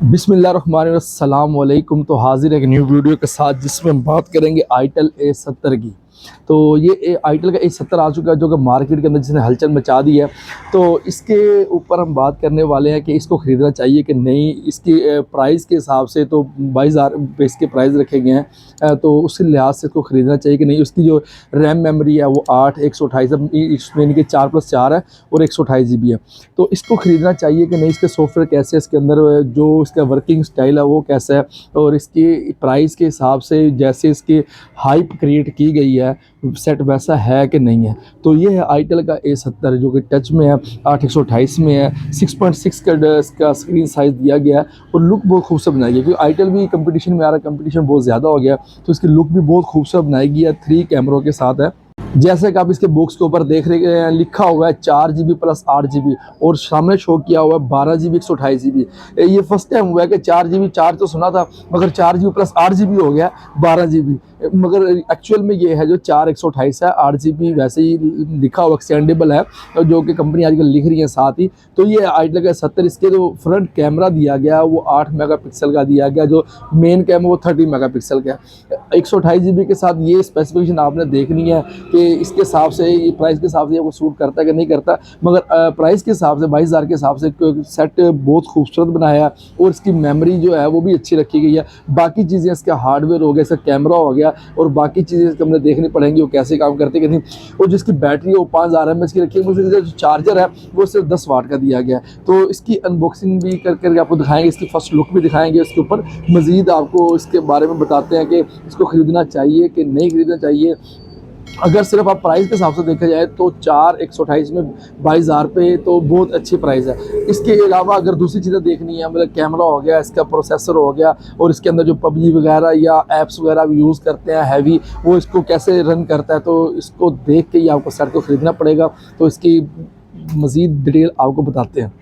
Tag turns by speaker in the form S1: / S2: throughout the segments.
S1: बिस्मिल्लाहिर्रहमानिर्रहीम। तो हाजिर है एक न्यू वीडियो के साथ जिसमें हम बात करेंगे आईटेल A70 की। तो ये आईटेल का A70 आ चुका है जो कि मार्केट के अंदर जिसने हलचल मचा दी है। तो इसके ऊपर हम बात करने वाले हैं कि इसको ख़रीदना चाहिए कि नहीं। इसकी प्राइस के हिसाब से तो 22,000 पे इसके प्राइस रखे गए हैं। तो उस लिहाज से इसको ख़रीदना चाहिए कि नहीं। उसकी जो रैम मेमोरी है वो 8 128 इसमें इनके 4+4 है और 128 GB है। तो इसको ख़रीदना चाहिए कि नहीं। इसके सॉफ्टवेयर कैसे है, इसके अंदर जो इसका वर्किंग स्टाइल है वो कैसा है, और इसकी प्राइस के हिसाब से जैसे इसकी हाइप क्रिएट की गई है सेट वैसा है कि नहीं है। तो ये है आईटेल का A70 जो कि टच में है, 8 128 में है, 6.6 का इसका स्क्रीन साइज़ दिया गया है और लुक बहुत खूबसूरत बनाई गई है क्योंकि आईटेल भी कंपटीशन में आ रहा है, कंपटीशन बहुत ज़्यादा हो गया तो इसकी लुक भी बहुत खूबसूरत बनाई गई है। 3 कैमरों के साथ है। जैसे कि आप इसके बॉक्स के ऊपर देख रहे हैं लिखा हुआ है 4 GB प्लस 8 GB और सामने शो किया हुआ है 12 GB 128 GB। ये फर्स्ट टाइम हुआ है कि 4 GB 4 तो सुना था मगर 4 GB प्लस 8 GB हो गया 12 GB, मगर एक्चुअल में ये है जो 4 128 है। 8 GB वैसे ही लिखा हुआ एक्सटेंडेबल है जो कि कंपनी आजकल लिख रही है साथ ही। तो ये आईटेल का 70 इसके जो फ्रंट कैमरा दिया गया वो 8 मेगापिक्सल का दिया गया, जो मेन कैमरा वो 30 मेगापिक्सल का है। 128 GB के साथ ये स्पेसिफिकेशन आपने देखनी है कि इसके हिसाब से ये प्राइस के हिसाब से ये सूट करता है कि नहीं करता। मगर प्राइस के हिसाब से 22,000 के हिसाब से सेट बहुत खूबसूरत बनाया है और इसकी मेमोरी जो है वो भी अच्छी रखी गई है। बाकी चीज़ें इसका हार्डवेयर हो गया, इसका कैमरा हो गया और बाकी चीज़ें हमें देखनी पड़ेंगी वो कैसे काम करते कि नहीं। और जिसकी बैटरी है वो 5000 mAh की रखी है, मुझे जो चार्जर है वो सिर्फ 10 वाट का दिया गया है। तो इसकी अनबॉक्सिंग भी करके आपको दिखाएंगे, इसकी फर्स्ट लुक भी दिखाएंगे, इसके ऊपर मज़ीद आपको इसके बारे में बताते हैं कि इसको ख़रीदना चाहिए कि नहीं ख़रीदना चाहिए। अगर सिर्फ आप प्राइस के हिसाब से देखा जाए तो 4 128 में 22,000 पे तो बहुत अच्छी प्राइस है। इसके अलावा अगर दूसरी चीज़ें देखनी है, मतलब कैमरा हो गया, इसका प्रोसेसर हो गया और इसके अंदर जो पबजी वगैरह या ऐप्स वगैरह भी यूज़ करते हैं हैवी, वो इसको कैसे रन करता है, तो इसको देख के ही आपको सेट को ख़रीदना पड़ेगा। तो इसकी मज़ीद डिटेल आपको बताते हैं।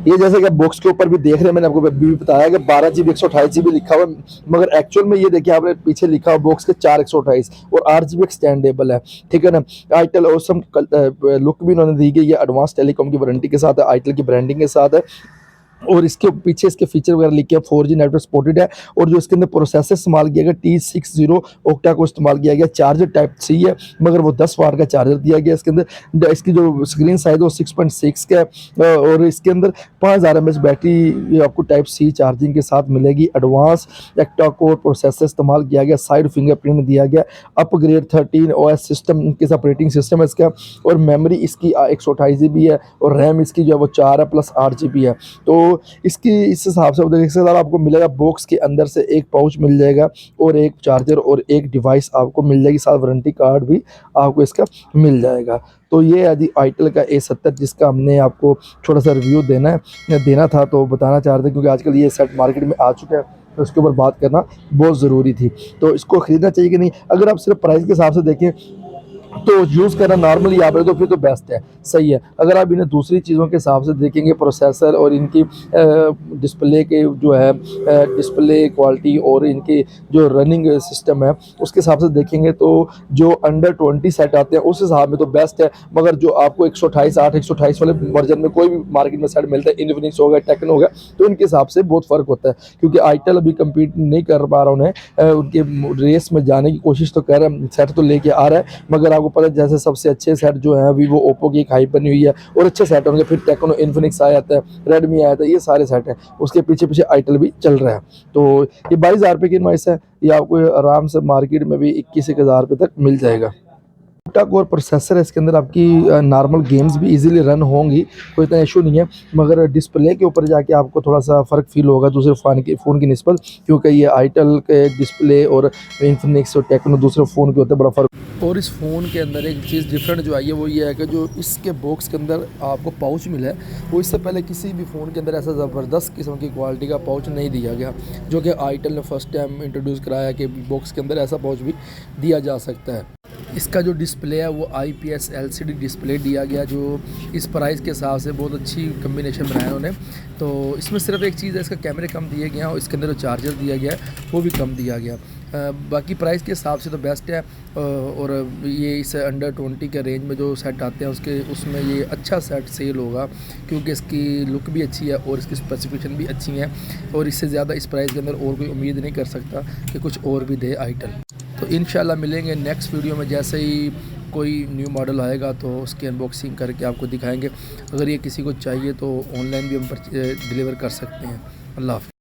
S1: ये जैसे कि बॉक्स के ऊपर भी देख रहे हैं, मैंने आपको भी बताया कि 12 GB 128 GB लिखा हुआ है, मगर एक्चुअल में ये देखिए आपने पीछे लिखा हुआ बॉक्स के 4 128 और 8 GB एक्सटेंडेबल है, ठीक है ना। आईटेल ऑसम लुक भी उन्होंने दी गई है, एडवांस टेलीकॉम की वारंटी के साथ है, आईटेल की ब्रांडिंग के साथ है और इसके पीछे इसके फीचर वगैरह लिखे हैं। 4G नेटवर्क सपोर्टेड है और जो इसके अंदर प्रोसेसर इस्तेमाल किया गया T60 ऑक्टा को इस्तेमाल किया गया। चार्जर टाइप सी है मगर वो 10 वाट का चार्जर दिया गया इसके अंदर। इसकी जो स्क्रीन साइज है वो 6.6 का है और इसके अंदर 5000 mAh बैटरी आपको टाइप सी चार्जिंग के साथ मिलेगी। एडवांस एक्टा कोर प्रोसेसर इस्तेमाल किया गया, साइड फिंगरप्रिंट दिया गया, अपग्रेड 13 OS सिस्टम के ऑपरेटिंग सिस्टम है इसका और मेमोरी इसकी 128 GB है और रैम इसकी जो है वो 4 है प्लस 8 GB है। तो इसकी इस हिसाब से इसके साथ आपको मिलेगा बॉक्स के अंदर से एक पाउच मिल जाएगा और एक चार्जर और एक डिवाइस आपको मिल जाएगी, साथ वारंटी कार्ड भी आपको इसका मिल जाएगा। तो ये है जी आईटेल का A70 जिसका हमने आपको थोड़ा सा रिव्यू देना था, तो बताना चाह रहे थे क्योंकि आजकल ये सेट मार्केट में आ चुका है तो उसके ऊपर बात करना बहुत ज़रूरी थी। तो इसको ख़रीदना चाहिए कि नहीं। अगर आप सिर्फ प्राइस के हिसाब से देखें तो यूज़ करना नॉर्मली यहाँ पर तो फिर तो बेस्ट है, सही है। अगर आप इन्हें दूसरी चीज़ों के हिसाब से देखेंगे, प्रोसेसर और इनकी डिस्प्ले के जो है डिस्प्ले क्वालिटी और इनकी जो रनिंग सिस्टम है उसके हिसाब से देखेंगे तो जो अंडर 20 सेट आते हैं उस हिसाब में तो बेस्ट है। मगर जो आपको 128 8 128 वाले वर्जन में कोई भी मार्केट में सेट मिलता है, इन्फिनिक्स हो गया, टेक्नो हो गया, तो इनके हिसाब से बहुत फ़र्क होता है क्योंकि आईटेल अभी कम्पीट नहीं कर पा रहा, उन्हें उनके रेस में जाने की कोशिश तो कर रहा है, सेट तो लेके आ रहा है मगर आपको पता है जैसे सबसे अच्छे सेट जो है वीवो ओप्पो की एक हाइप बनी हुई है और अच्छे सेट होंगे, फिर टेक्नो इन्फिनिक्स आ जाता है, रेडमी आया था, ये सारे सेट हैं, उसके पीछे पीछे आईटेल भी चल रहा है। तो ये 22,000 रुपये की इनवाइस है, ये आपको आराम से मार्केट में भी 21,000 रुपये तक मिल जाएगा। ऑक्टा कोर प्रोसेसर है इसके अंदर, आपकी नॉर्मल गेम्स भी इजीली रन होंगी, कोई इतना इशू नहीं है। मगर डिस्प्ले के ऊपर जाके आपको थोड़ा सा फ़र्क फील होगा दूसरे फ़ोन की निस्बत, क्योंकि ये आईटेल के डिस्प्ले और इन्फिनिक्स और टेक्नो दूसरे फ़ोन के होते हैं बड़ा फ़र्क। और इस फ़ोन के अंदर एक चीज़ डिफरेंट जो आई है वो ये है कि जो इसके बॉक्स के अंदर आपको पाउच मिला है वो इससे पहले किसी भी फ़ोन के अंदर ऐसा ज़बरदस्त किस्म की क्वालिटी का पाउच नहीं दिया गया, जो कि आईटेल ने फर्स्ट टाइम इंट्रोड्यूस कराया कि बॉक्स के अंदर ऐसा पाउच भी दिया जा सकता है। इसका जो डिस्प्ले है वो IPS LCD डिस्प्ले दिया गया, जो इस प्राइस के हिसाब से बहुत अच्छी कम्बिनेशन बनाया उन्होंने। तो इसमें सिर्फ एक चीज़ है, इसका कैमरे कम दिए गए हैं और इसके अंदर जो चार्जर दिया गया है वो भी कम दिया गया। बाकी प्राइस के हिसाब से तो बेस्ट है। और ये इस अंडर 20 के रेंज में जो सेट आते हैं उसमें ये अच्छा सेट सेल होगा, क्योंकि इसकी लुक भी अच्छी है और इसकी स्पेसिफिकेशन भी अच्छी हैं, और इससे ज़्यादा इस प्राइस के अंदर और कोई उम्मीद नहीं कर सकता कि कुछ और भी दे आईटेल। तो इंशाल्लाह मिलेंगे नेक्स्ट वीडियो में, जैसे ही कोई न्यू मॉडल आएगा तो उसकी अनबॉक्सिंग करके आपको दिखाएंगे। अगर ये किसी को चाहिए तो ऑनलाइन भी हम डिलीवर कर सकते हैं। अल्लाह हाफ़िज़।